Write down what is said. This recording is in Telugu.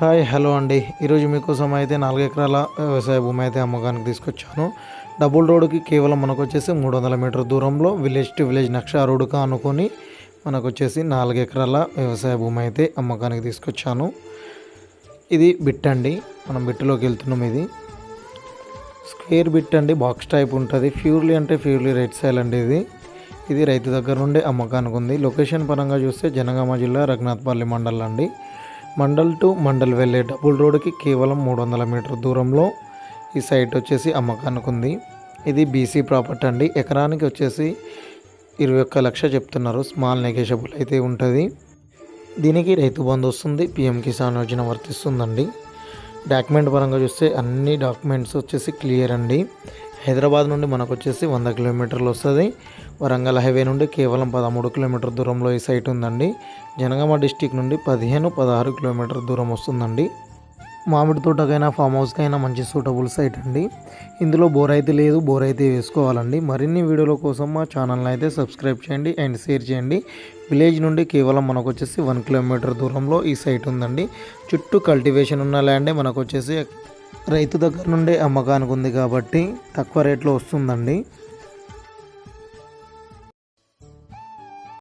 హాయ్ హలో అండి. ఈరోజు మీకోసం అయితే 4 ఎకరాల వ్యవసాయ భూమి అయితే అమ్మకానికి తీసుకొచ్చాను. డబుల్ రోడ్డుకి కేవలం మనకు వచ్చేసి 300 మీటర్ దూరంలో విలేజ్ టు విలేజ్ నక్ష రోడ్డుకు అనుకొని మనకు వచ్చేసి 4 ఎకరాల వ్యవసాయ భూమి అయితే అమ్మకానికి తీసుకొచ్చాను. ఇది బిట్ అండి, మనం బిట్టులోకి వెళ్తున్నాం. ఇది స్క్వేర్ బిట్ అండి, బాక్స్ టైప్ ఉంటుంది. ప్యూర్లీ అంటే ప్యూర్లీ రెడ్ సైల్ అండి. ఇది రైతు దగ్గర నుండి అమ్మకానికి ఉంది. లొకేషన్ పరంగా చూస్తే జనగామ జిల్లా రఘునాథ్పల్లి మండల్ అండి. మండల్ టు మండల్ వెళ్ళే డబుల్ రోడ్డుకి కేవలం 300 మీటర్ దూరంలో ఈ సైట్ వచ్చేసి అమ్మకానికి ఉంది. ఇది బీసీ ప్రాపర్టీ అండి. ఎకరానికి వచ్చేసి 21 లక్ష చెప్తున్నారు. స్మాల్ నెగోషియబుల్ అయితే ఉంటుంది. దీనికి రైతు బంధు వస్తుంది, పిఎం కిసాన్ యోజన వర్తిస్తుందండి. డాక్యుమెంట్ పరంగా చూస్తే అన్ని డాక్యుమెంట్స్ వచ్చేసి క్లియర్ అండి. హైదరాబాద్ నుండి మనకు వచ్చేసి 100 కిలోమీటర్లు వస్తుంది. వరంగల్ హైవే నుండి కేవలం 13 కిలోమీటర్ దూరంలో ఈ సైట్ ఉందండి. జనగామ డిస్టిక్ నుండి 15-16 కిలోమీటర్ దూరం వస్తుందండి. మామిడి తోటకైనా ఫామ్ హౌస్కైనా మంచి సూటబుల్ సైట్ అండి. ఇందులో బోర్ అయితే లేదు, బోర్ అయితే వేసుకోవాలండి. మరిన్ని వీడియోల కోసం మా ఛానల్ని అయితే సబ్స్క్రైబ్ చేయండి అండ్ షేర్ చేయండి. విలేజ్ నుండి కేవలం మనకు వచ్చేసి 1 కిలోమీటర్ దూరంలో ఈ సైట్ ఉందండి. చుట్టూ కల్టివేషన్ ఉన్న ల్యాండే మనకు వచ్చేసి రైతు దగ్గర నుండి అమ్మకానికి ఉంది కాబట్టి తక్కువ రేట్లో వస్తుందండి.